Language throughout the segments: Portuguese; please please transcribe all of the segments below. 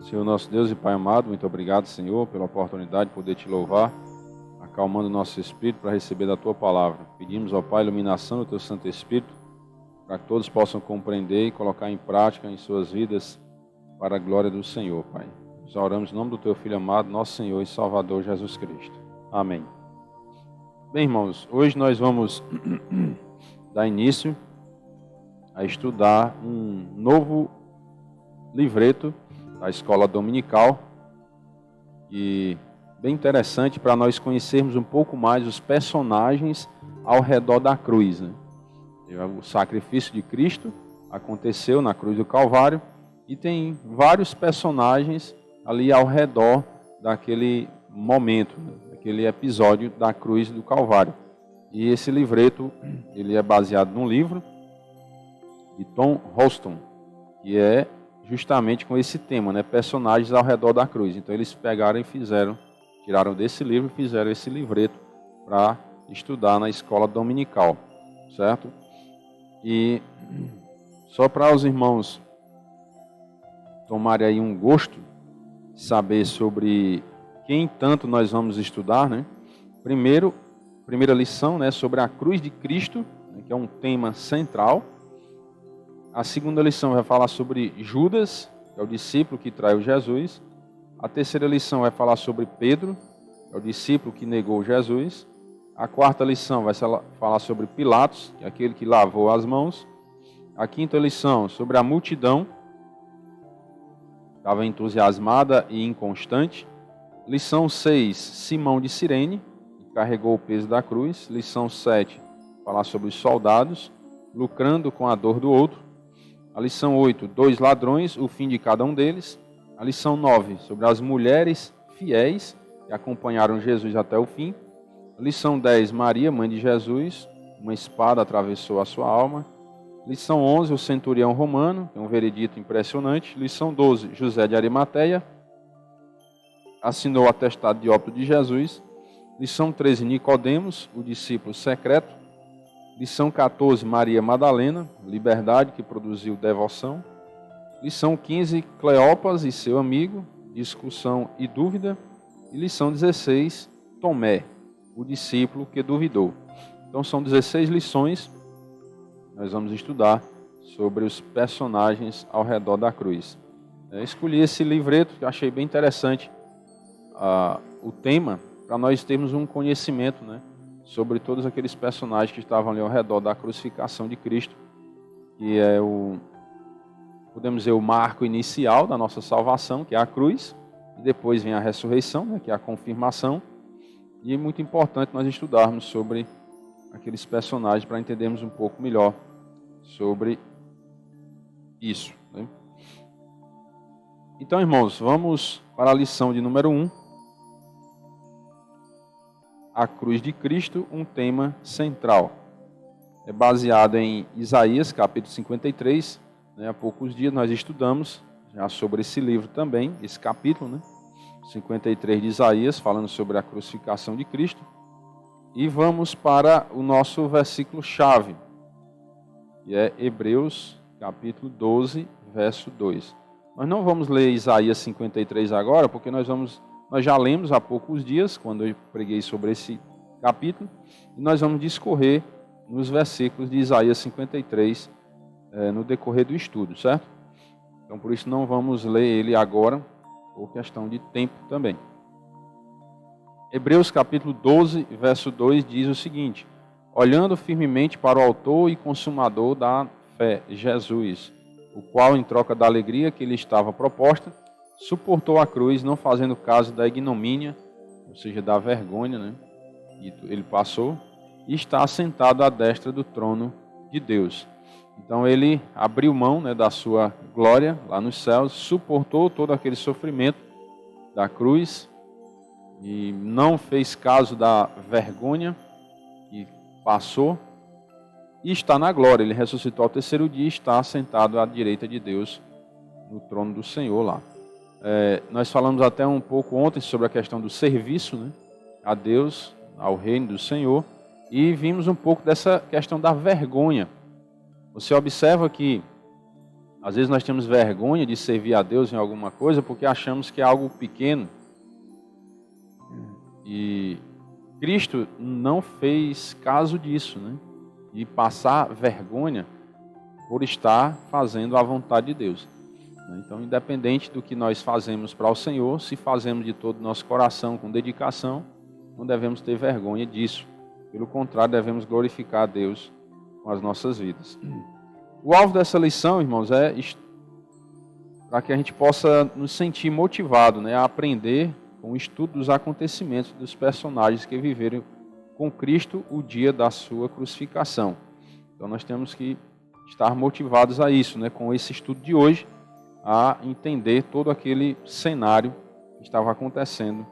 Senhor nosso Deus e Pai amado, muito obrigado, Senhor, pela oportunidade de poder te louvar, acalmando o nosso espírito para receber da tua palavra. Pedimos, ó Pai, a iluminação do teu Santo Espírito, para que todos possam compreender e colocar em prática em suas vidas para a glória do Senhor, Pai. Nós oramos em nome do teu Filho amado, nosso Senhor e Salvador Jesus Cristo. Amém. Bem, irmãos, hoje nós vamos dar início a estudar um novo livreto da escola dominical, e bem interessante para nós conhecermos um pouco mais os personagens ao redor da cruz, né? O sacrifício de Cristo aconteceu na cruz do Calvário e tem vários personagens ali ao redor daquele momento, né? Daquele episódio da cruz do Calvário. E esse livreto, ele é baseado num livro de Tom Hoston, que é justamente com esse tema, né? Personagens ao redor da cruz. Então eles pegaram e tiraram desse livro e fizeram esse livreto para estudar na escola dominical, certo? E só para os irmãos tomarem aí um gosto de saber sobre quem tanto nós vamos estudar, né? Primeira lição, né, sobre a cruz de Cristo, né, que é um tema central. A segunda lição vai falar sobre Judas, que é o discípulo que traiu Jesus. A terceira lição vai falar sobre Pedro, que é o discípulo que negou Jesus. A quarta lição vai falar sobre Pilatos, que é aquele que lavou as mãos. A quinta lição sobre a multidão, estava entusiasmada e inconstante. Lição 6, Simão de Cirene, que carregou o peso da cruz. Lição 7, falar sobre os soldados, lucrando com a dor do outro. A lição 8, 2 ladrões, o fim de cada um deles. A lição 9, sobre as mulheres fiéis que acompanharam Jesus até o fim. A lição 10, Maria, mãe de Jesus, uma espada atravessou a sua alma. Lição 11, o centurião romano, que é um veredito impressionante. Lição 12, José de Arimateia, assinou o atestado de óbito de Jesus. Lição 13, Nicodemos, o discípulo secreto. Lição 14, Maria Madalena, liberdade que produziu devoção. Lição 15, Cleopas e seu amigo, discussão e dúvida. E lição 16, Tomé, o discípulo que duvidou. Então são 16 lições, nós vamos estudar sobre os personagens ao redor da cruz. Eu escolhi esse livreto, que eu achei bem interessante o tema, para nós termos um conhecimento, né, sobre todos aqueles personagens que estavam ali ao redor da crucificação de Cristo, que é podemos dizer, o marco inicial da nossa salvação, que é a cruz, e depois vem a ressurreição, né, que é a confirmação, e é muito importante nós estudarmos sobre aqueles personagens para entendermos um pouco melhor sobre isso, né? Então, irmãos, vamos para a lição de número 1. A cruz de Cristo, um tema central. É baseado em Isaías, capítulo 53. Né? Há poucos dias nós estudamos já sobre esse livro também, esse capítulo, né? 53 de Isaías, falando sobre a crucificação de Cristo. E vamos para o nosso versículo-chave, que é Hebreus, capítulo 12, verso 2. Nós não vamos ler Isaías 53 agora, porque nós já lemos há poucos dias, quando eu preguei sobre esse capítulo, e nós vamos discorrer nos versículos de Isaías 53 no decorrer do estudo, certo? Então, por isso, não vamos ler ele agora, por questão de tempo também. Hebreus capítulo 12, verso 2 diz o seguinte: olhando firmemente para o autor e consumador da fé, Jesus, o qual, em troca da alegria que lhe estava proposta, suportou a cruz, não fazendo caso da ignomínia, ou seja, da vergonha, né, que ele passou, e está assentado à destra do trono de Deus. Então ele abriu mão, né, da sua glória lá nos céus, suportou todo aquele sofrimento da cruz e não fez caso da vergonha que passou, e está na glória. Ele ressuscitou ao terceiro dia e está assentado à direita de Deus no trono do Senhor lá. Nós falamos até um pouco ontem sobre a questão do serviço, né, a Deus, ao reino do Senhor, e vimos um pouco dessa questão da vergonha. Você observa que Às vezes nós temos vergonha de servir a Deus em alguma coisa porque achamos que é algo pequeno. E Cristo não fez caso disso, né? De passar vergonha por estar fazendo a vontade de Deus. Então, independente do que nós fazemos para o Senhor, se fazemos de todo o nosso coração, com dedicação, não devemos ter vergonha disso. Pelo contrário, devemos glorificar a Deus com as nossas vidas. O alvo dessa lição, irmãos, é para que a gente possa nos sentir motivado, né, a aprender com o estudo dos acontecimentos dos personagens que viveram com Cristo o dia da sua crucificação. Então nós temos que estar motivados a isso, né, com esse estudo de hoje, a entender todo aquele cenário que estava acontecendo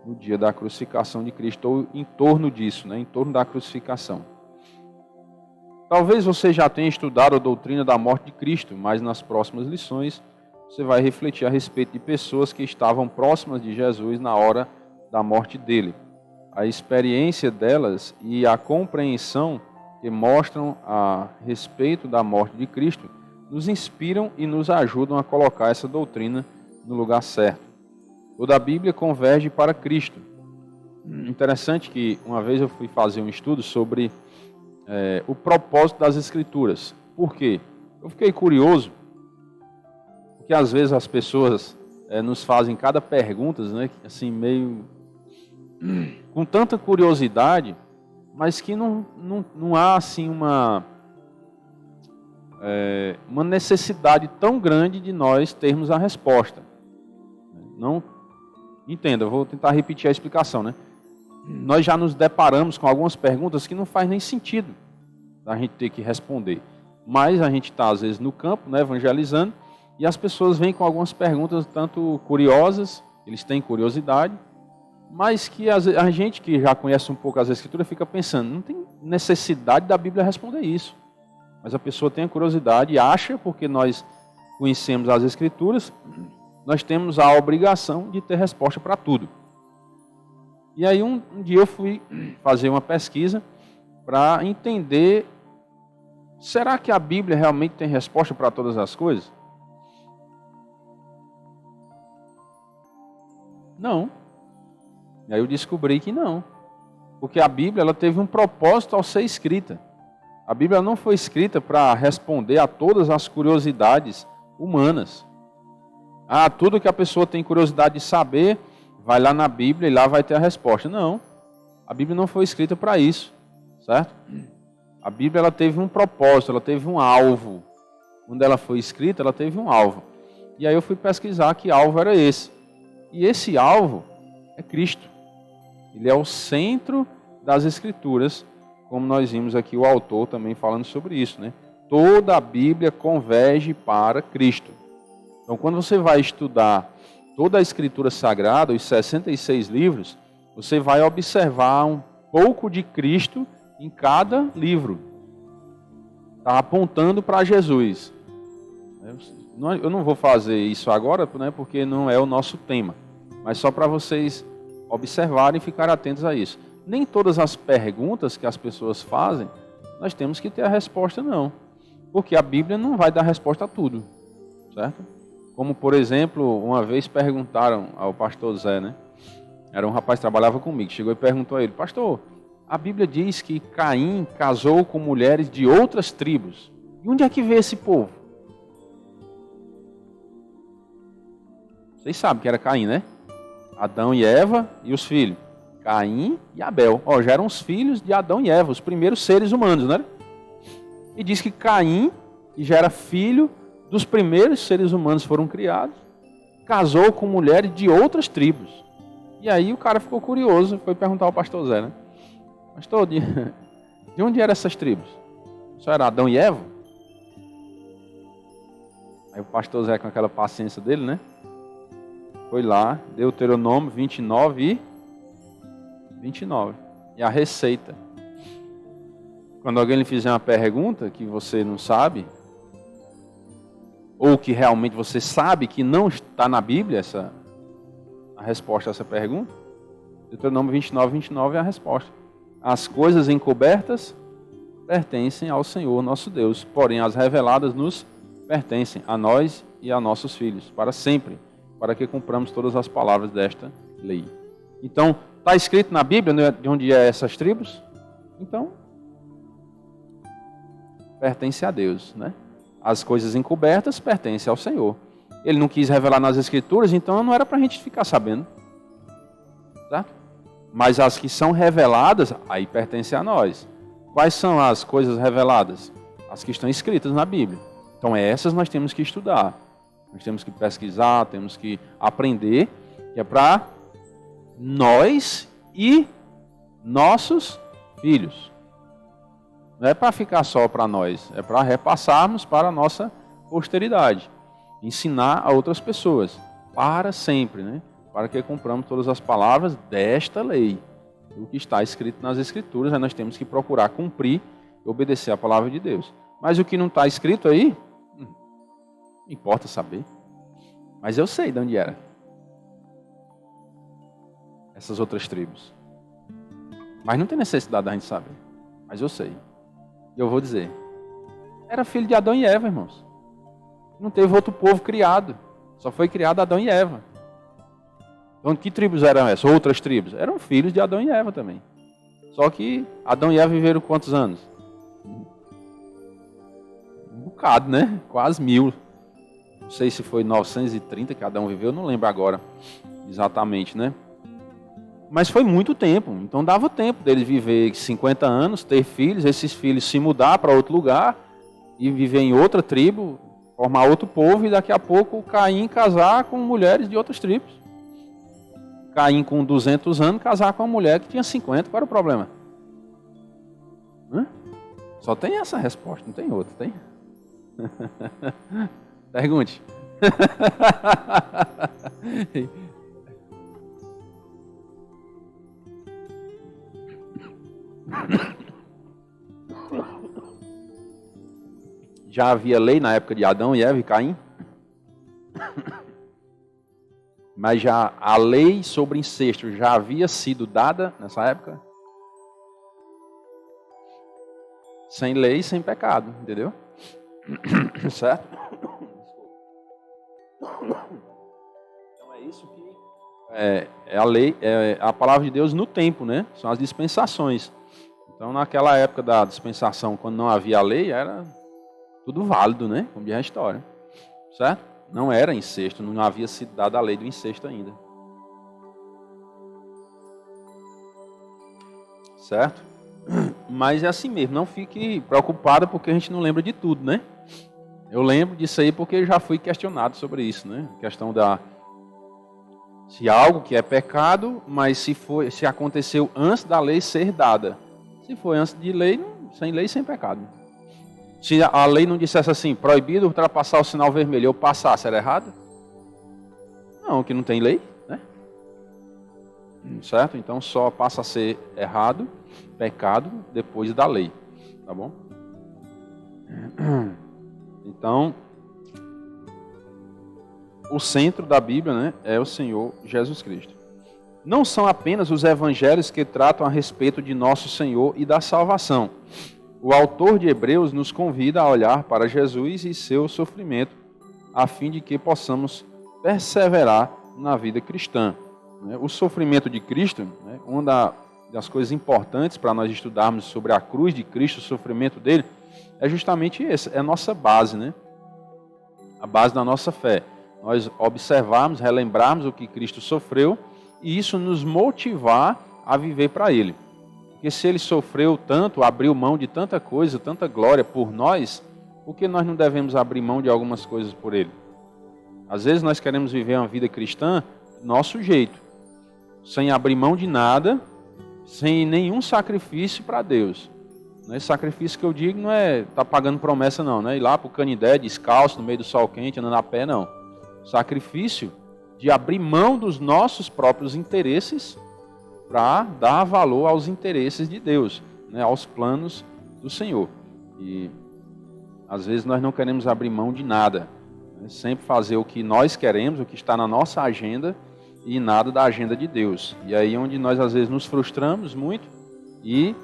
no dia da crucificação de Cristo, ou em torno disso, né, em torno da crucificação. Talvez você já tenha estudado a doutrina da morte de Cristo, mas nas próximas lições você vai refletir a respeito de pessoas que estavam próximas de Jesus na hora da morte dele. A experiência delas e a compreensão que mostram a respeito da morte de Cristo nos inspiram e nos ajudam a colocar essa doutrina no lugar certo. Toda a Bíblia converge para Cristo. Interessante que uma vez eu fui fazer um estudo sobre o propósito das Escrituras. Por quê? Eu fiquei curioso, porque às vezes as pessoas nos fazem cada pergunta, né, assim, meio com tanta curiosidade, mas que não há assim uma necessidade tão grande de nós termos a resposta. Não entenda, eu vou tentar repetir a explicação, né? Nós já nos deparamos com algumas perguntas que não faz nem sentido a gente ter que responder, mas a gente está às vezes no campo, né, evangelizando, e as pessoas vêm com algumas perguntas tanto curiosas, eles têm curiosidade, mas que a gente que já conhece um pouco as Escrituras fica pensando, não tem necessidade da Bíblia responder isso. Mas a pessoa tem a curiosidade e acha, porque nós conhecemos as Escrituras, nós temos a obrigação de ter resposta para tudo. E aí um dia eu fui fazer uma pesquisa para entender, será que a Bíblia realmente tem resposta para todas as coisas? Não. E aí eu descobri que não. Porque a Bíblia ela teve um propósito ao ser escrita. A Bíblia não foi escrita para responder a todas as curiosidades humanas. Tudo que a pessoa tem curiosidade de saber, vai lá na Bíblia e lá vai ter a resposta. Não. A Bíblia não foi escrita para isso. Certo? A Bíblia ela teve um propósito, ela teve um alvo. Quando ela foi escrita, ela teve um alvo. E aí eu fui pesquisar que alvo era esse. E esse alvo é Cristo. Ele é o centro das Escrituras, como nós vimos aqui o autor também falando sobre isso, né? Toda a Bíblia converge para Cristo. Então, quando você vai estudar toda a Escritura Sagrada, os 66 livros, você vai observar um pouco de Cristo em cada livro. Está apontando para Jesus. Eu não vou fazer isso agora, né, porque não é o nosso tema, mas só para vocês observarem e ficarem atentos a isso. Nem todas as perguntas que as pessoas fazem, nós temos que ter a resposta, não. Porque a Bíblia não vai dar resposta a tudo, certo? Como, por exemplo, uma vez perguntaram ao pastor Zé, né? Era um rapaz que trabalhava comigo, chegou e perguntou a ele, pastor, a Bíblia diz que Caim casou com mulheres de outras tribos. E onde é que vê esse povo? Vocês sabem que era Caim, né? Adão e Eva e os filhos. Caim e Abel. Já eram os filhos de Adão e Eva, os primeiros seres humanos, né? E diz que Caim, que já era filho dos primeiros seres humanos que foram criados, casou com mulheres de outras tribos. E aí o cara ficou curioso, foi perguntar ao pastor Zé, né? Pastor, de onde eram essas tribos? Só era Adão e Eva? Aí o pastor Zé, com aquela paciência dele, né? Foi lá, Deuteronômio 29 e 29. E a receita. Quando alguém lhe fizer uma pergunta que você não sabe, ou que realmente você sabe que não está na Bíblia, a resposta a essa pergunta, Deuteronômio 29, 29 é a resposta. As coisas encobertas pertencem ao Senhor nosso Deus, porém as reveladas nos pertencem a nós e a nossos filhos, para sempre, para que cumpramos todas as palavras desta lei. Então, está escrito na Bíblia, né, de onde é essas tribos? Então, pertence a Deus, né? As coisas encobertas pertencem ao Senhor. Ele não quis revelar nas Escrituras, então não era para a gente ficar sabendo. Certo? Mas as que são reveladas, aí pertencem a nós. Quais são as coisas reveladas? As que estão escritas na Bíblia. Então essas nós temos que estudar. Nós temos que pesquisar, temos que aprender, que é para nós e nossos filhos. Não é para ficar só para nós, é para repassarmos para a nossa posteridade. Ensinar a outras pessoas, para sempre, né? Para que cumpramos todas as palavras desta lei. O que está escrito nas Escrituras, nós temos que procurar cumprir e obedecer a palavra de Deus. Mas o que não está escrito aí, não importa saber. Mas eu sei de onde era. Essas outras tribos. Mas não tem necessidade da gente saber. Mas eu sei. E eu vou dizer. Era filho de Adão e Eva, irmãos. Não teve outro povo criado. Só foi criado Adão e Eva. Então, que tribos eram essas? Outras tribos? Eram filhos de Adão e Eva também. Só que Adão e Eva viveram quantos anos? Um bocado, né? Quase 1000. Não sei se foi 930 que Adão viveu, não lembro agora exatamente, né? Mas foi muito tempo. Então dava tempo deles viver 50 anos, ter filhos, esses filhos se mudar para outro lugar e viver em outra tribo, formar outro povo e daqui a pouco Caim casar com mulheres de outras tribos. Caim com 200 anos casar com uma mulher que tinha 50, qual era o problema? Só tem essa resposta, não tem outra, tem? Pergunte. Já havia lei na época de Adão e Eva e Caim? Mas já a lei sobre incesto já havia sido dada nessa época? Sem lei, sem pecado, entendeu? Certo? Então é isso que é a lei, é a palavra de Deus no tempo, né? São as dispensações. Então naquela época da dispensação, quando não havia lei, era tudo válido, né? Como diz a história. Certo? Não era incesto, não havia sido dada a lei do incesto ainda. Certo? Mas é assim mesmo, não fique preocupado porque a gente não lembra de tudo, né? Eu lembro disso aí porque já fui questionado sobre isso, né? A questão da... Se algo que é pecado, mas se aconteceu antes da lei ser dada. Se foi antes de lei, sem lei, sem pecado. Se a lei não dissesse assim, proibido ultrapassar o sinal vermelho, eu passasse, era errado? Não, que não tem lei, né? Certo? Então só passa a ser errado, pecado, depois da lei. Tá bom? Então, o centro da Bíblia, né, é o Senhor Jesus Cristo. Não são apenas os evangelhos que tratam a respeito de nosso Senhor e da salvação. O autor de Hebreus nos convida a olhar para Jesus e seu sofrimento, a fim de que possamos perseverar na vida cristã. O sofrimento de Cristo, uma das coisas importantes para nós estudarmos sobre a cruz de Cristo, o sofrimento dele, é justamente esse, é a nossa base, né? A base da nossa fé. Nós observarmos, relembrarmos o que Cristo sofreu e isso nos motivar a viver para ele. Porque se ele sofreu tanto, abriu mão de tanta coisa, tanta glória por nós, por que nós não devemos abrir mão de algumas coisas por ele? Às vezes nós queremos viver uma vida cristã do nosso jeito, sem abrir mão de nada, sem nenhum sacrifício para Deus. Esse sacrifício que eu digo não é estar pagando promessa não, né? Ir lá para o Canindé, descalço, no meio do sol quente, andando a pé, não. Sacrifício de abrir mão dos nossos próprios interesses para dar valor aos interesses de Deus, né, aos planos do Senhor. E às vezes nós não queremos abrir mão de nada, né, sempre fazer o que nós queremos, o que está na nossa agenda e nada da agenda de Deus. E aí é onde nós às vezes nos frustramos muito e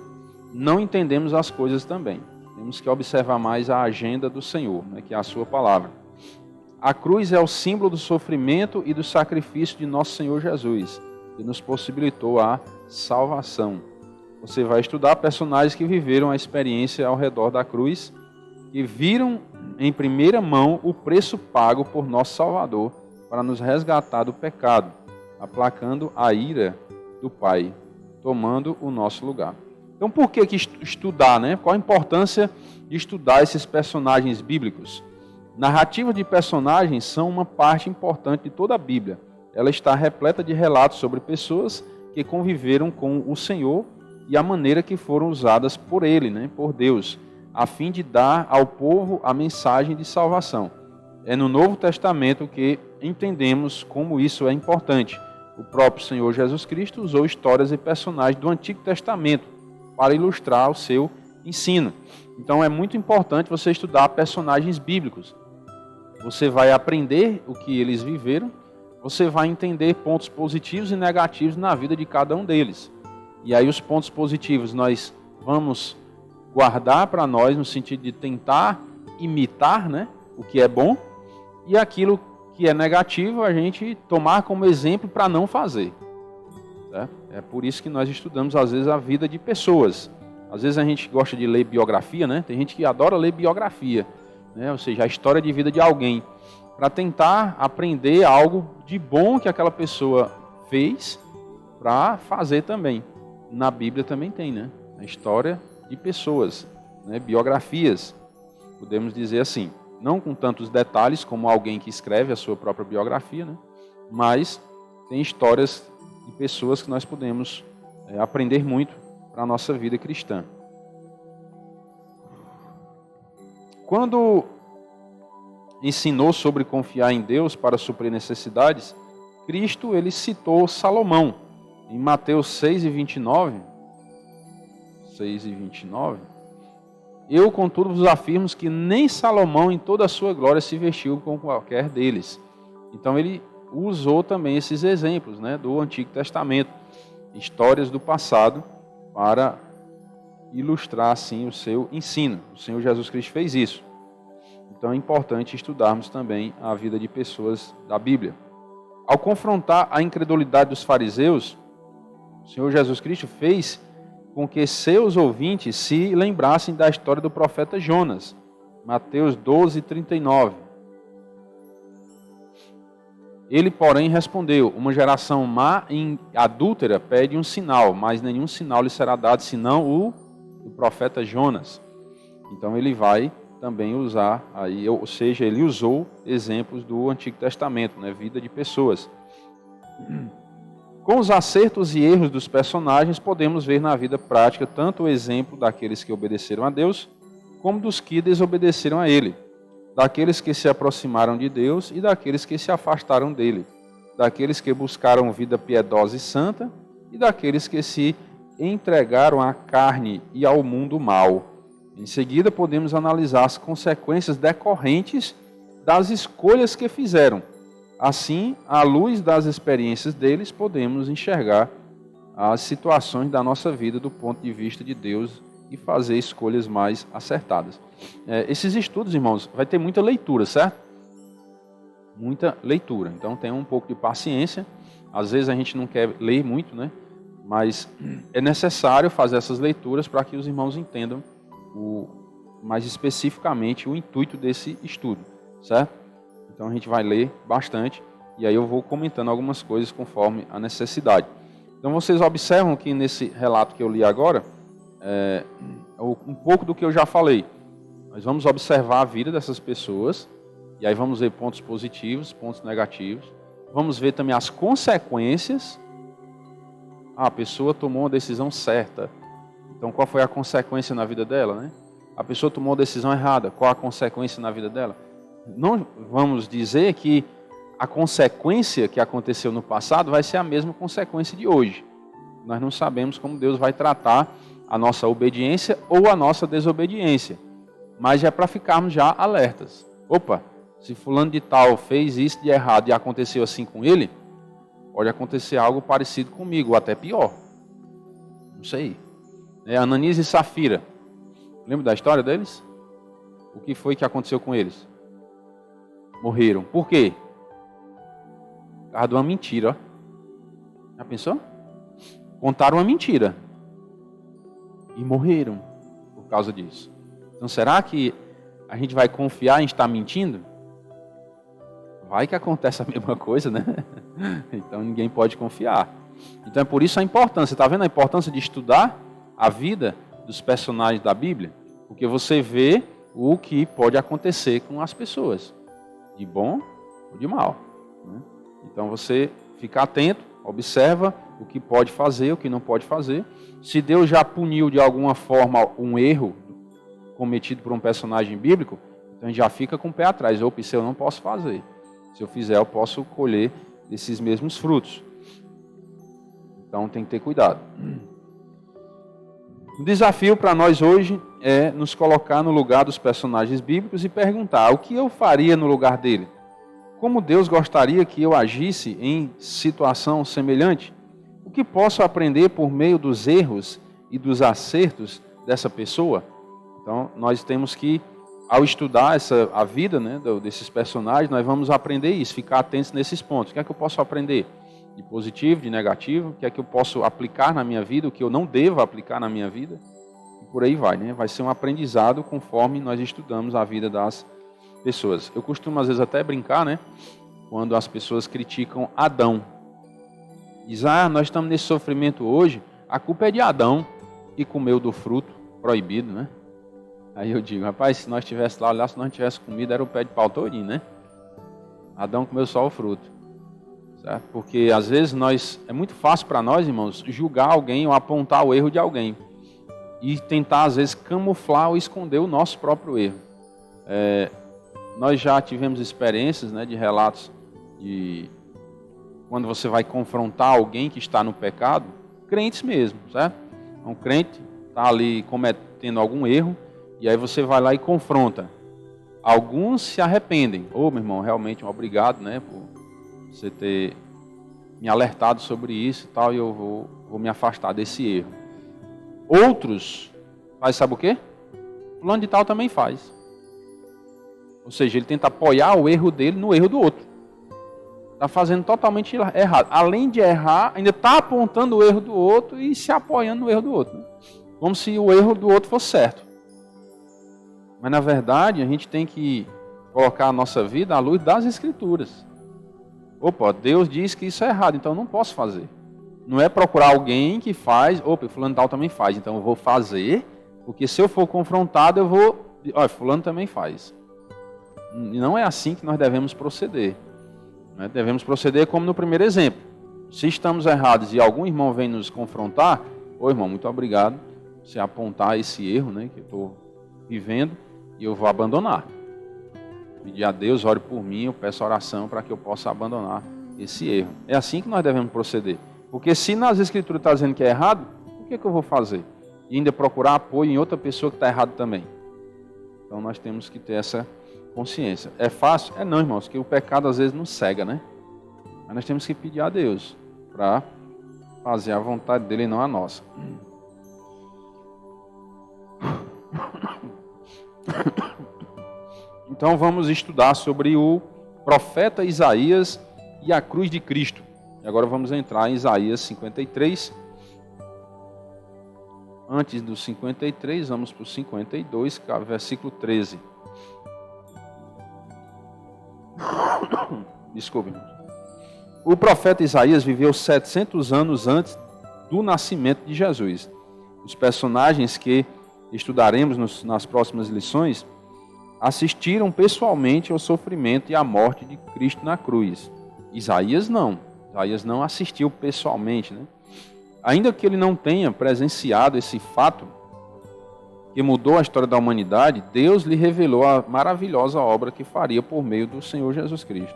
não entendemos as coisas também. Tem temos que observar mais a agenda do Senhor, né, que é a sua palavra. A cruz é o símbolo do sofrimento e do sacrifício de nosso Senhor Jesus, que nos possibilitou a salvação. Você vai estudar personagens que viveram a experiência ao redor da cruz, que viram em primeira mão o preço pago por nosso Salvador para nos resgatar do pecado, aplacando a ira do Pai, tomando o nosso lugar. Então, por que estudar, né? Qual a importância de estudar esses personagens bíblicos? Narrativas de personagens são uma parte importante de toda a Bíblia. Ela está repleta de relatos sobre pessoas que conviveram com o Senhor e a maneira que foram usadas por Ele, né? Por Deus, a fim de dar ao povo a mensagem de salvação. É no Novo Testamento que entendemos como isso é importante. O próprio Senhor Jesus Cristo usou histórias e personagens do Antigo Testamento para ilustrar o seu ensino. Então é muito importante você estudar personagens bíblicos. Você vai aprender o que eles viveram, você vai entender pontos positivos e negativos na vida de cada um deles. E aí os pontos positivos nós vamos guardar para nós no sentido de tentar imitar, né, o que é bom, e aquilo que é negativo a gente tomar como exemplo para não fazer. Certo? É por isso que nós estudamos às vezes a vida de pessoas. Às vezes a gente gosta de ler biografia, né? Tem gente que adora ler biografia, né? Ou seja, a história de vida de alguém, para tentar aprender algo de bom que aquela pessoa fez para fazer também. Na Bíblia também tem, né? A história de pessoas, né? Biografias, podemos dizer assim. Não com tantos detalhes como alguém que escreve a sua própria biografia, né? Mas tem histórias de pessoas que nós podemos aprender muito para a nossa vida cristã. Quando ensinou sobre confiar em Deus para suprir necessidades, Cristo ele citou Salomão. Em Mateus 6:29, eu, contudo, vos afirmo que nem Salomão em toda a sua glória se vestiu com qualquer deles. Então ele usou também esses exemplos, né, do Antigo Testamento, histórias do passado, para ilustrar assim o seu ensino. O Senhor Jesus Cristo fez isso. Então é importante estudarmos também a vida de pessoas da Bíblia. Ao confrontar a incredulidade dos fariseus, o Senhor Jesus Cristo fez com que seus ouvintes se lembrassem da história do profeta Jonas. Mateus 12:39. Ele, porém, respondeu: uma geração má e adúltera pede um sinal, mas nenhum sinal lhe será dado, senão o do profeta Jonas. Então ele vai também usar, aí, ou seja, ele usou exemplos do Antigo Testamento, né, vida de pessoas. Com os acertos e erros dos personagens, podemos ver na vida prática tanto o exemplo daqueles que obedeceram a Deus, como dos que desobedeceram a Ele, daqueles que se aproximaram de Deus e daqueles que se afastaram dele, daqueles que buscaram vida piedosa e santa e daqueles que se entregaram à carne e ao mundo mau. Em seguida, podemos analisar as consequências decorrentes das escolhas que fizeram. Assim, à luz das experiências deles, podemos enxergar as situações da nossa vida do ponto de vista de Deus e fazer escolhas mais acertadas. Esses estudos, irmãos, vai ter muita leitura, certo? Muita leitura. Então, tenha um pouco de paciência. Às vezes a gente não quer ler muito, né? Mas é necessário fazer essas leituras para que os irmãos entendam mais especificamente o intuito desse estudo, certo? Então a gente vai ler bastante e aí eu vou comentando algumas coisas conforme a necessidade. Então vocês observam que nesse relato que eu li agora, um pouco do que eu já falei. Nós vamos observar a vida dessas pessoas e aí vamos ver pontos positivos, pontos negativos. Vamos ver também as consequências. A pessoa tomou uma decisão certa. Então qual foi a consequência na vida dela, né? A pessoa tomou uma decisão errada. Qual a consequência na vida dela? Não vamos dizer que a consequência que aconteceu no passado vai ser a mesma consequência de hoje. Nós não sabemos como Deus vai tratar a nossa obediência ou a nossa desobediência. Mas é para ficarmos já alertas. Opa, se fulano de tal fez isso de errado e aconteceu assim com ele, pode acontecer algo parecido comigo, ou até pior. Não sei. Ananias e Safira. Lembra da história deles? O que foi que aconteceu com eles? Morreram. Por quê? Por causa de uma mentira. Ó. Já pensou? Contaram uma mentira. E morreram por causa disso. Então será que a gente vai confiar em estar mentindo? Vai que acontece a mesma coisa, né? Então ninguém pode confiar. Então é por isso a importância. Está vendo a importância de estudar a vida dos personagens da Bíblia? Porque você vê o que pode acontecer com as pessoas. De bom ou de mal. Né? Então você fica atento, observa o que pode fazer, o que não pode fazer. Se Deus já puniu de alguma forma um erro cometido por um personagem bíblico, então a gente já fica com o pé atrás. Opa, isso eu não posso fazer. Se eu fizer, eu posso colher esses mesmos frutos. Então tem que ter cuidado. O desafio para nós hoje é nos colocar no lugar dos personagens bíblicos e perguntar: o que eu faria no lugar dele? Como Deus gostaria que eu agisse em situação semelhante? O que posso aprender por meio dos erros e dos acertos dessa pessoa? Então, nós temos que, ao estudar a vida, né, desses personagens, nós vamos aprender isso, ficar atentos nesses pontos. O que é que eu posso aprender? De positivo, de negativo, o que é que eu posso aplicar na minha vida, o que eu não devo aplicar na minha vida, e por aí vai, né? Vai ser um aprendizado conforme nós estudamos a vida das pessoas. Eu costumo às vezes até brincar, né? Quando as pessoas criticam Adão. Diz, nós estamos nesse sofrimento hoje, a culpa é de Adão, que comeu do fruto proibido, né? Aí eu digo, rapaz, se nós estivéssemos lá, olhar, se nós não tivéssemos comido, era o pé de pau todinho, né? Adão comeu só o fruto. Certo? Porque às vezes é muito fácil para nós, irmãos, julgar alguém ou apontar o erro de alguém. E tentar, às vezes, camuflar ou esconder o nosso próprio erro. Nós já tivemos experiências, né, de relatos de quando você vai confrontar alguém que está no pecado, crentes mesmo, certo? Um crente está ali cometendo algum erro, e aí você vai lá e confronta. Alguns se arrependem. Meu irmão, realmente obrigado, né, por você ter me alertado sobre isso e tal, e eu vou me afastar desse erro. Outros, sabe o quê? Fulano de tal também faz. Ou seja, ele tenta apoiar o erro dele no erro do outro. Está fazendo totalmente errado. Além de errar, ainda está apontando o erro do outro e se apoiando no erro do outro. Né? Como se o erro do outro fosse certo. Mas na verdade, a gente tem que colocar a nossa vida à luz das Escrituras. Opa, Deus diz que isso é errado, então eu não posso fazer. Não é procurar alguém que faz, fulano tal também faz, então eu vou fazer, porque se eu for confrontado, eu vou, fulano também faz. E não é assim que nós devemos proceder. Né? Devemos proceder como no primeiro exemplo. Se estamos errados e algum irmão vem nos confrontar, irmão, muito obrigado por você apontar esse erro, né, que eu estou vivendo, e eu vou abandonar. Pedir a Deus, ore por mim, eu peço oração para que eu possa abandonar esse erro. É assim que nós devemos proceder. Porque se nas Escrituras está dizendo que é errado, o que eu vou fazer? E ainda procurar apoio em outra pessoa que está errado também. Então nós temos que ter essa consciência. É fácil? Não, irmãos, que o pecado às vezes nos cega, né? Mas nós temos que pedir a Deus para fazer a vontade dele e não a nossa. Então vamos estudar sobre o profeta Isaías e a cruz de Cristo. E agora vamos entrar em Isaías 53. Antes do 53, vamos para o 52, versículo 13. Desculpe. O profeta Isaías viveu 700 anos antes do nascimento de Jesus. Os personagens que estudaremos nas próximas lições assistiram pessoalmente ao sofrimento e à morte de Cristo na cruz. Isaías não assistiu pessoalmente, né? Ainda que ele não tenha presenciado esse fato que mudou a história da humanidade, Deus lhe revelou a maravilhosa obra que faria por meio do Senhor Jesus Cristo.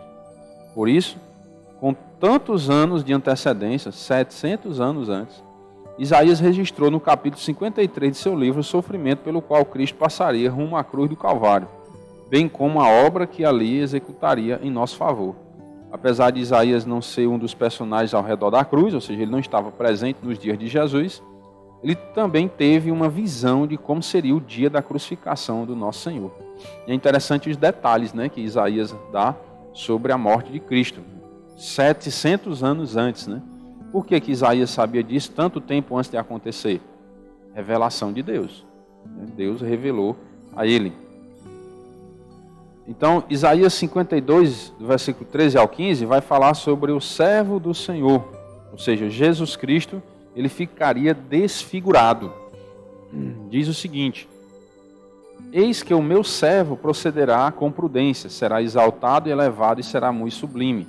Por isso, com tantos anos de antecedência, 700 anos antes, Isaías registrou no capítulo 53 de seu livro o sofrimento pelo qual Cristo passaria rumo à cruz do Calvário, bem como a obra que ali executaria em nosso favor. Apesar de Isaías não ser um dos personagens ao redor da cruz, ou seja, ele não estava presente nos dias de Jesus, ele também teve uma visão de como seria o dia da crucificação do nosso Senhor. E é interessante os detalhes, né, que Isaías dá sobre a morte de Cristo, 700 anos antes, né? Por que Isaías sabia disso tanto tempo antes de acontecer? Revelação de Deus. Deus revelou a ele. Então, Isaías 52, do versículo 13 ao 15, vai falar sobre o servo do Senhor, ou seja, Jesus Cristo, ele ficaria desfigurado. Diz o seguinte: eis que o meu servo procederá com prudência, será exaltado e elevado e será muito sublime.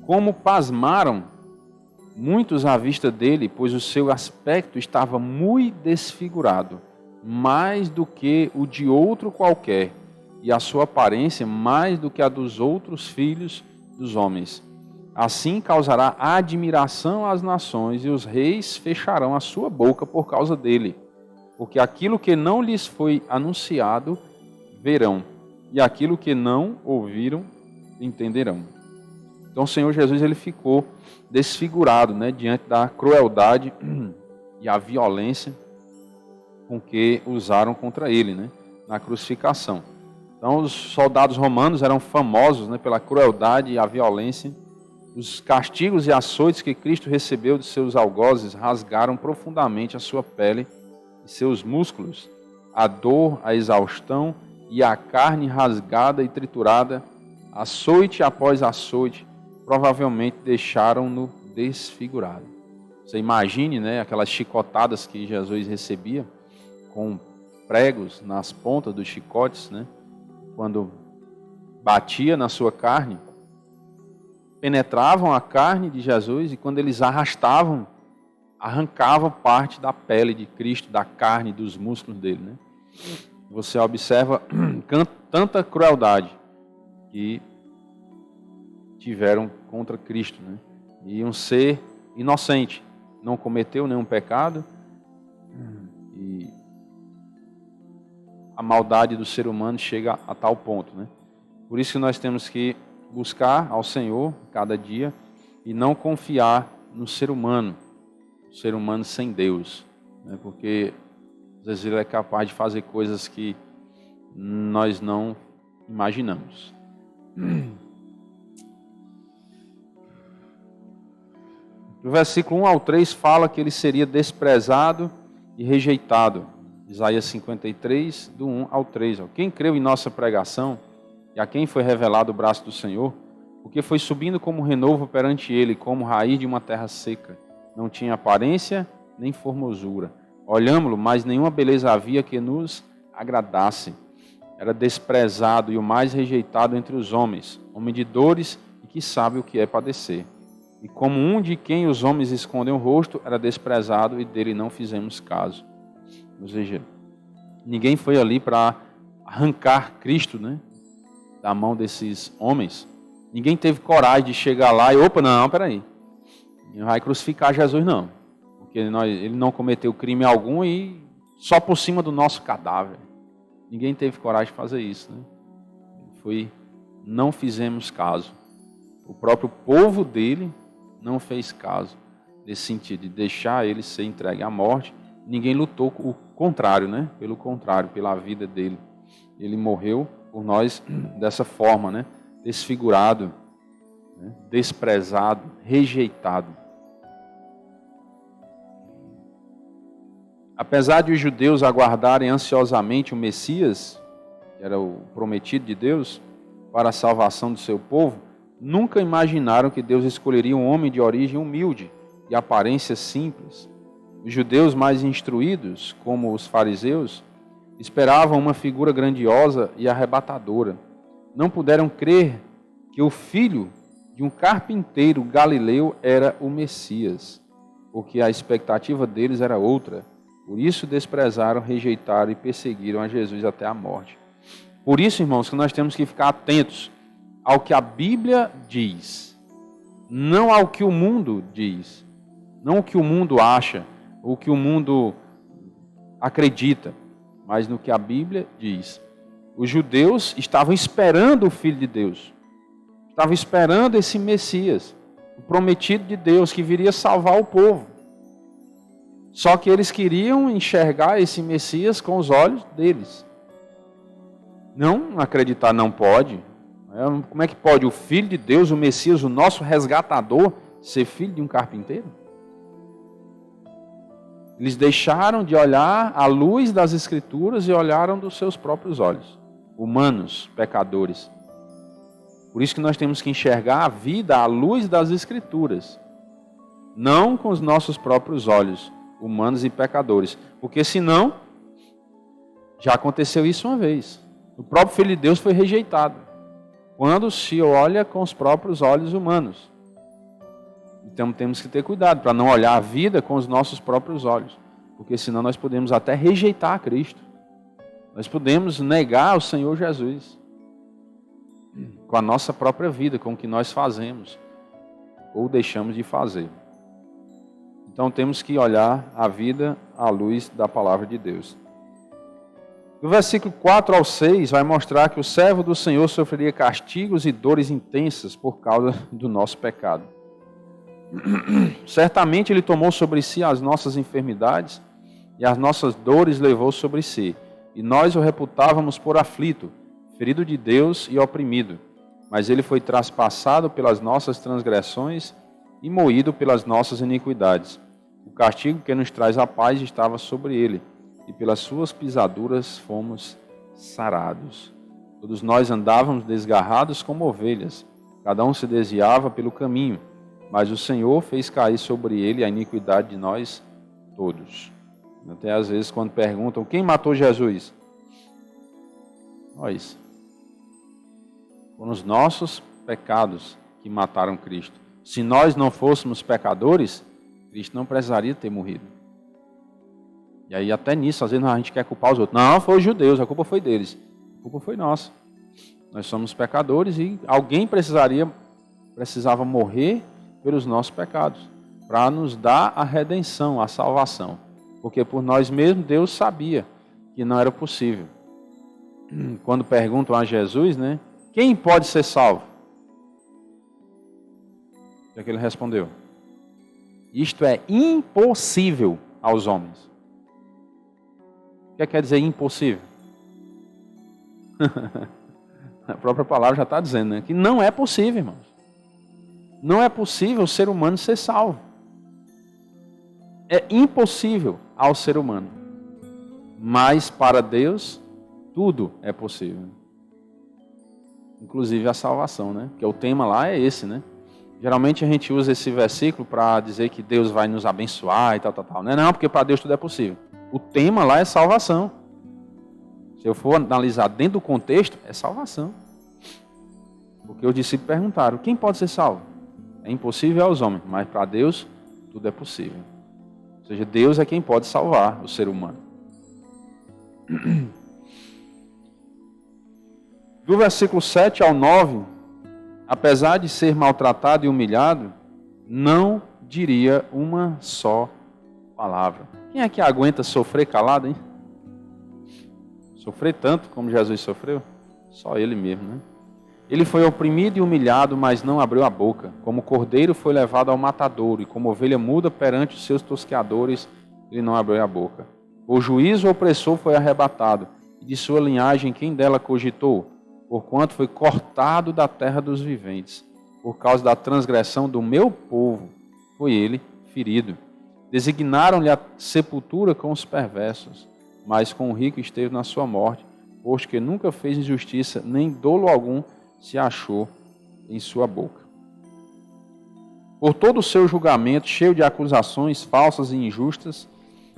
Como pasmaram muitos à vista dele, pois o seu aspecto estava muito desfigurado, mais do que o de outro qualquer, e a sua aparência mais do que a dos outros filhos dos homens. Assim causará admiração às nações, e os reis fecharão a sua boca por causa dele. Porque aquilo que não lhes foi anunciado, verão, e aquilo que não ouviram, entenderão. Então o Senhor Jesus, ele ficou desfigurado, né, diante da crueldade e a violência com que usaram contra ele, né, na crucificação. Então os soldados romanos eram famosos, né, pela crueldade e a violência. Os castigos e açoites que Cristo recebeu de seus algozes rasgaram profundamente a sua pele e seus músculos. A dor, a exaustão e a carne rasgada e triturada, açoite após açoite, provavelmente deixaram-no desfigurado. Você imagine, né, aquelas chicotadas que Jesus recebia, com pregos nas pontas dos chicotes, né, quando batia na sua carne, penetravam a carne de Jesus e quando eles arrastavam, arrancavam parte da pele de Cristo, da carne, dos músculos dele, né? Você observa tanta crueldade que tiveram contra Cristo, né? E um ser inocente, não cometeu nenhum pecado, e a maldade do ser humano chega a tal ponto, né? Por isso que nós temos que buscar ao Senhor cada dia e não confiar no ser humano sem Deus, né? Porque às vezes ele é capaz de fazer coisas que nós não imaginamos. Do versículo 1 ao 3 fala que ele seria desprezado e rejeitado. Isaías 53, do 1 ao 3. Quem creu em nossa pregação e a quem foi revelado o braço do Senhor, porque foi subindo como renovo perante ele, como raiz de uma terra seca. Não tinha aparência nem formosura. Olhámo-lo, mas nenhuma beleza havia que nos agradasse. Era desprezado e o mais rejeitado entre os homens, homem de dores e que sabe o que é padecer. E como um de quem os homens escondem o rosto, era desprezado e dele não fizemos caso. Ou seja, ninguém foi ali para arrancar Cristo, né, da mão desses homens. Ninguém teve coragem de chegar lá e, não, peraí, não vai crucificar Jesus não. Porque ele não cometeu crime algum e só por cima do nosso cadáver. Ninguém teve coragem de fazer isso, né? Não fizemos caso. O próprio povo dele não fez caso nesse sentido, de deixar ele ser entregue à morte. Ninguém lutou o contrário, né? Pelo contrário, pela vida dele. Ele morreu por nós dessa forma, né? Desfigurado, né? Desprezado, rejeitado. Apesar de os judeus aguardarem ansiosamente o Messias, que era o prometido de Deus, para a salvação do seu povo, nunca imaginaram que Deus escolheria um homem de origem humilde e aparência simples. Os judeus mais instruídos, como os fariseus, esperavam uma figura grandiosa e arrebatadora. Não puderam crer que o filho de um carpinteiro galileu era o Messias, porque a expectativa deles era outra. Por isso desprezaram, rejeitaram e perseguiram a Jesus até a morte. Por isso, irmãos, que nós temos que ficar atentos ao que a Bíblia diz, não ao que o mundo diz, não o que o mundo acha, o que o mundo acredita, mas no que a Bíblia diz. Os judeus estavam esperando o Filho de Deus, estavam esperando esse Messias, o prometido de Deus que viria salvar o povo. Só que eles queriam enxergar esse Messias com os olhos deles. Não acreditar, não pode. Como é que pode o Filho de Deus, o Messias, o nosso resgatador, ser filho de um carpinteiro? Eles deixaram de olhar à luz das Escrituras e olharam dos seus próprios olhos. Humanos, pecadores. Por isso que nós temos que enxergar a vida à luz das Escrituras. Não com os nossos próprios olhos, humanos e pecadores. Porque senão, já aconteceu isso uma vez. O próprio Filho de Deus foi rejeitado. Quando se olha com os próprios olhos humanos. Então temos que ter cuidado para não olhar a vida com os nossos próprios olhos. Porque senão nós podemos até rejeitar a Cristo. Nós podemos negar o Senhor Jesus. Com a nossa própria vida, com o que nós fazemos. Ou deixamos de fazer. Então temos que olhar a vida à luz da palavra de Deus. No versículo 4 ao 6 vai mostrar que o servo do Senhor sofreria castigos e dores intensas por causa do nosso pecado. Certamente ele tomou sobre si as nossas enfermidades e as nossas dores levou sobre si. E nós o reputávamos por aflito, ferido de Deus e oprimido. Mas ele foi traspassado pelas nossas transgressões e moído pelas nossas iniquidades. O castigo que nos traz a paz estava sobre ele, e pelas suas pisaduras fomos sarados. Todos nós andávamos desgarrados como ovelhas, cada um se desviava pelo caminho, mas o Senhor fez cair sobre ele a iniquidade de nós todos. Até às vezes quando perguntam, quem matou Jesus? Nós. Foram os nossos pecados que mataram Cristo. Se nós não fôssemos pecadores, Cristo não precisaria ter morrido. E aí até nisso, às vezes a gente quer culpar os outros. Não, foi os judeus, a culpa foi deles. A culpa foi nossa. Nós somos pecadores e alguém precisava morrer pelos nossos pecados, para nos dar a redenção, a salvação. Porque por nós mesmos Deus sabia que não era possível. Quando perguntam a Jesus, né, quem pode ser salvo? O que é que ele respondeu? Isto é impossível aos homens. O que quer dizer impossível? A própria palavra já está dizendo, né? Que não é possível, irmãos. Não é possível o ser humano ser salvo. É impossível ao ser humano. Mas para Deus, tudo é possível. Inclusive a salvação, né? Porque o tema lá é esse, né? Geralmente a gente usa esse versículo para dizer que Deus vai nos abençoar e tal. Não, porque para Deus tudo é possível. O tema lá é salvação. Se eu for analisar dentro do contexto, é salvação. Porque os discípulos perguntaram, quem pode ser salvo? É impossível aos homens, mas para Deus tudo é possível. Ou seja, Deus é quem pode salvar o ser humano. Do versículo 7 ao 9, apesar de ser maltratado e humilhado, não diria uma só palavra. Quem é que aguenta sofrer calado, hein? Sofrer tanto como Jesus sofreu? Só ele mesmo, né? Ele foi oprimido e humilhado, mas não abriu a boca. Como cordeiro foi levado ao matadouro, e como ovelha muda perante os seus tosqueadores, ele não abriu a boca. O juízo opressor foi arrebatado, e de sua linhagem quem dela cogitou? Porquanto foi cortado da terra dos viventes. Por causa da transgressão do meu povo, foi ele ferido. Designaram-lhe a sepultura com os perversos, mas com o rico esteve na sua morte, posto que nunca fez injustiça, nem dolo algum se achou em sua boca. Por todo o seu julgamento, cheio de acusações falsas e injustas,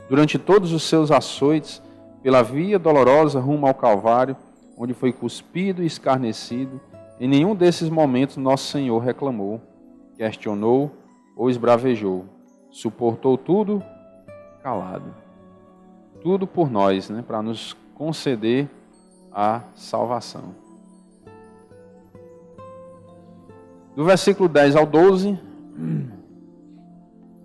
durante todos os seus açoites, pela via dolorosa rumo ao Calvário, onde foi cuspido e escarnecido, em nenhum desses momentos nosso Senhor reclamou, questionou ou esbravejou. Suportou tudo calado. Tudo por nós, né, para nos conceder a salvação. Do versículo 10 ao 12,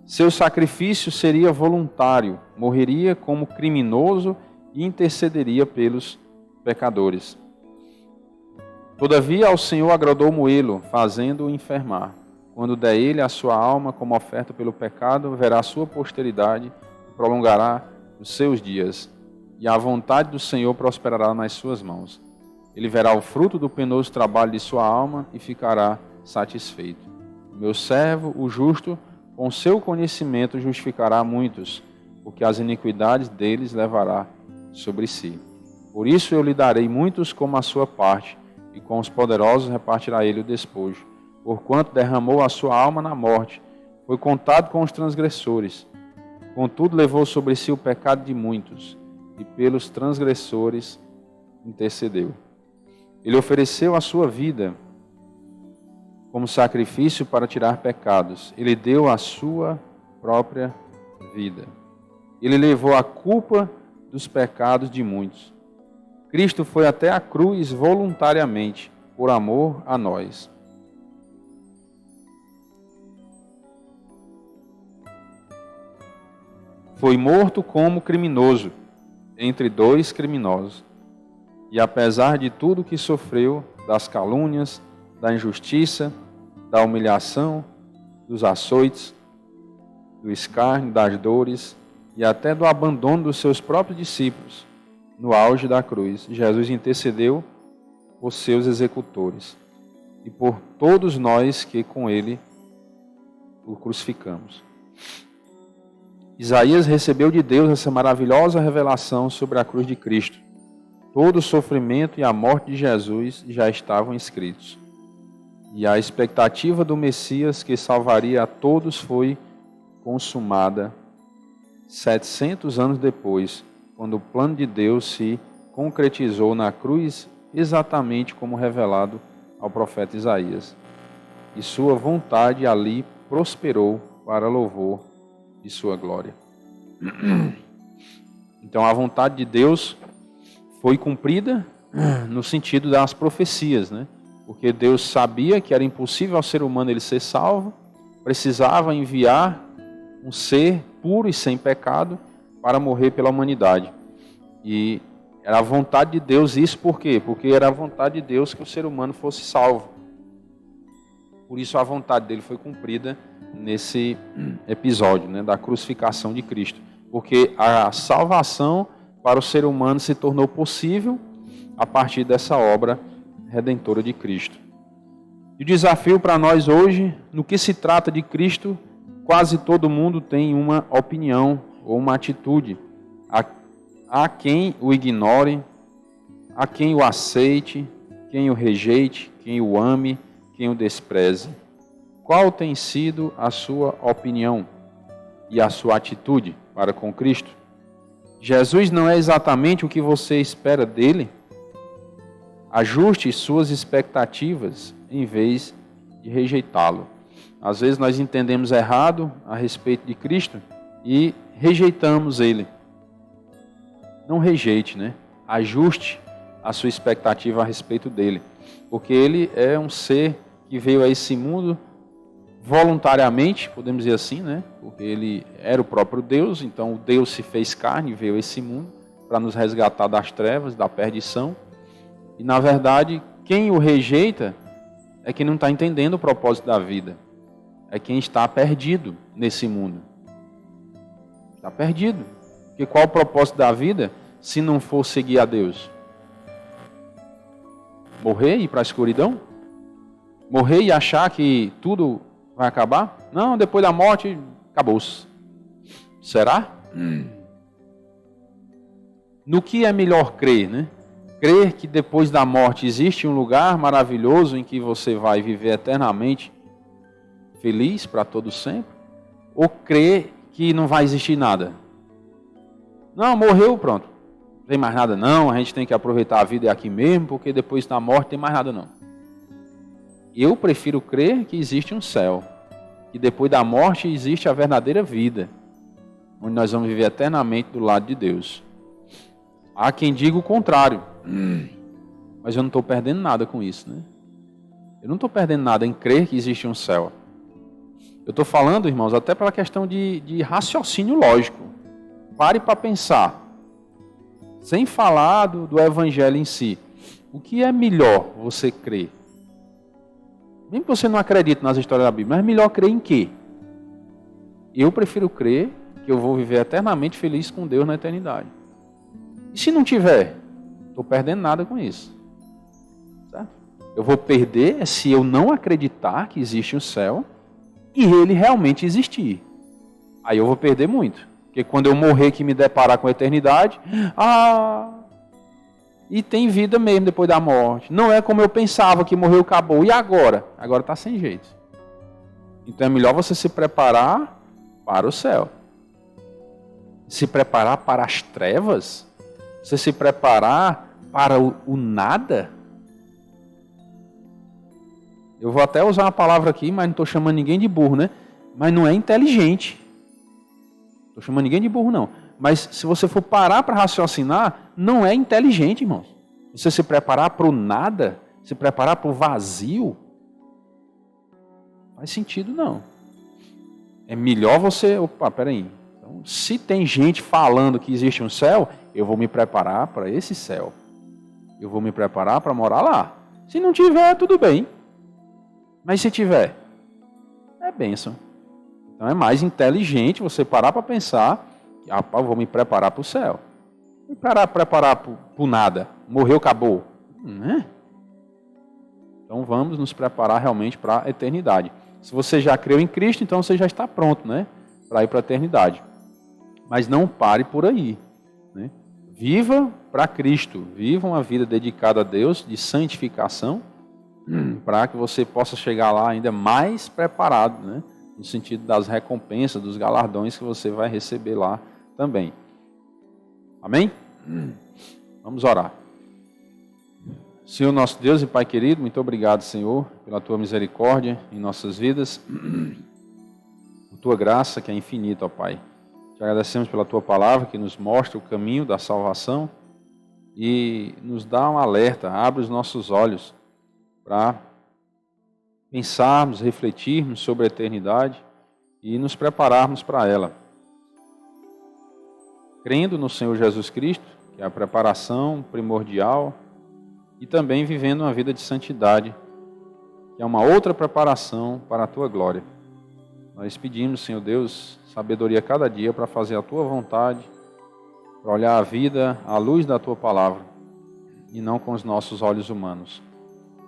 seu sacrifício seria voluntário, morreria como criminoso e intercederia pelos pecadores. Todavia ao Senhor agradou moê-lo, fazendo-o enfermar. Quando der ele a sua alma como oferta pelo pecado, verá a sua posteridade prolongará os seus dias, e a vontade do Senhor prosperará nas suas mãos. Ele verá o fruto do penoso trabalho de sua alma e ficará satisfeito. O meu servo, o justo, com seu conhecimento justificará muitos, porque as iniquidades deles levará sobre si. Por isso eu lhe darei muitos como a sua parte, e com os poderosos repartirá ele o despojo. Porquanto derramou a sua alma na morte, foi contado com os transgressores. Contudo levou sobre si o pecado de muitos, e pelos transgressores intercedeu. Ele ofereceu a sua vida como sacrifício para tirar pecados. Ele deu a sua própria vida. Ele levou a culpa dos pecados de muitos. Cristo foi até a cruz voluntariamente, por amor a nós. Foi morto como criminoso, entre dois criminosos. E apesar de tudo que sofreu, das calúnias, da injustiça, da humilhação, dos açoites, do escárnio, das dores e até do abandono dos seus próprios discípulos, no auge da cruz, Jesus intercedeu por seus executores e por todos nós que com ele o crucificamos. Isaías recebeu de Deus essa maravilhosa revelação sobre a cruz de Cristo. Todo o sofrimento e a morte de Jesus já estavam escritos. E a expectativa do Messias que salvaria a todos foi consumada 700 anos depois, quando o plano de Deus se concretizou na cruz, exatamente como revelado ao profeta Isaías. E sua vontade ali prosperou para louvor de sua glória. Então a vontade de Deus foi cumprida no sentido das profecias, né? Porque Deus sabia que era impossível ao ser humano ele ser salvo, precisava enviar um ser puro e sem pecado para morrer pela humanidade. E era a vontade de Deus isso por quê? Porque era a vontade de Deus que o ser humano fosse salvo. Por isso a vontade dele foi cumprida nesse episódio, né, da crucificação de Cristo. Porque a salvação para o ser humano se tornou possível a partir dessa obra redentora de Cristo. E o desafio para nós hoje, no que se trata de Cristo, quase todo mundo tem uma opinião ou uma atitude. Há quem o ignore, há quem o aceite, quem o rejeite, quem o ame, quem o despreze. Qual tem sido a sua opinião e a sua atitude para com Cristo? Jesus não é exatamente o que você espera dele? Ajuste suas expectativas em vez de rejeitá-lo. Às vezes nós entendemos errado a respeito de Cristo e rejeitamos ele. Não rejeite, né? Ajuste a sua expectativa a respeito dele. Porque ele é um ser que veio a esse mundo voluntariamente, podemos dizer assim, né? Porque ele era o próprio Deus, então o Deus se fez carne e veio a esse mundo para nos resgatar das trevas, da perdição. E na verdade, quem o rejeita é quem não está entendendo o propósito da vida. É quem está perdido nesse mundo. Está perdido. Porque qual o propósito da vida se não for seguir a Deus? Morrer e ir para a escuridão? Morrer e achar que tudo vai acabar? Não, depois da morte, acabou-se. Será? No que é melhor crer, né? Crer que depois da morte existe um lugar maravilhoso em que você vai viver eternamente feliz para todo sempre? Ou crer que não vai existir nada? Não, morreu, pronto. Não tem mais nada não, a gente tem que aproveitar a vida aqui mesmo, porque depois da morte não tem mais nada não. Eu prefiro crer que existe um céu, que depois da morte existe a verdadeira vida, onde nós vamos viver eternamente do lado de Deus. Há quem diga o contrário, mas eu não estou perdendo nada com isso, né? Eu não estou perdendo nada em crer que existe um céu. Eu estou falando, irmãos, até pela questão de raciocínio lógico. Pare para pensar. Sem falar do evangelho em si. O que é melhor você crer? Nem que você não acredite nas histórias da Bíblia, mas é melhor crer em quê? Eu prefiro crer que eu vou viver eternamente feliz com Deus na eternidade. E se não tiver, estou perdendo nada com isso. Certo? Eu vou perder se eu não acreditar que existe um céu e ele realmente existir. Aí eu vou perder muito. Porque quando eu morrer que me deparar com a eternidade, e tem vida mesmo depois da morte. Não é como eu pensava que morreu, acabou. E agora? Agora está sem jeito. Então é melhor você se preparar para o céu. Se preparar para as trevas? Você se preparar para o nada? Eu vou até usar uma palavra aqui, mas não estou chamando ninguém de burro, né? Mas não é inteligente. Estou chamando ninguém de burro, não. Mas se você for parar para raciocinar, não é inteligente, irmãos. Você se preparar para o nada, se preparar para o vazio, não faz sentido, não. É melhor você... Opa, peraí. Então, se tem gente falando que existe um céu, eu vou me preparar para esse céu. Eu vou me preparar para morar lá. Se não tiver, tudo bem. Mas se tiver, é bênção. Então é mais inteligente você parar para pensar, eu vou me preparar para o céu. Me preparar para o nada. Morreu, acabou. Né? Então vamos nos preparar realmente para a eternidade. Se você já creu em Cristo, então você já está pronto, né? Para ir para a eternidade. Mas não pare por aí. Né? Viva para Cristo. Viva uma vida dedicada a Deus, de santificação, para que você possa chegar lá ainda mais preparado, né? No sentido das recompensas, dos galardões que você vai receber lá também. Amém? Vamos orar. Senhor nosso Deus e Pai querido, muito obrigado, Senhor, pela Tua misericórdia em nossas vidas, por Tua graça que é infinita, ó Pai. Te agradecemos pela Tua palavra que nos mostra o caminho da salvação e nos dá um alerta, abre os nossos olhos para pensarmos, refletirmos sobre a eternidade e nos prepararmos para ela. Crendo no Senhor Jesus Cristo, que é a preparação primordial, e também vivendo uma vida de santidade, que é uma outra preparação para a Tua glória. Nós pedimos, Senhor Deus, sabedoria cada dia para fazer a Tua vontade, para olhar a vida à luz da Tua palavra, e não com os nossos olhos humanos.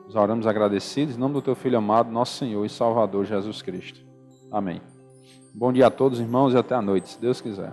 Nós oramos agradecidos em nome do Teu Filho amado, nosso Senhor e Salvador Jesus Cristo. Amém. Bom dia a todos, irmãos, e até a noite, se Deus quiser.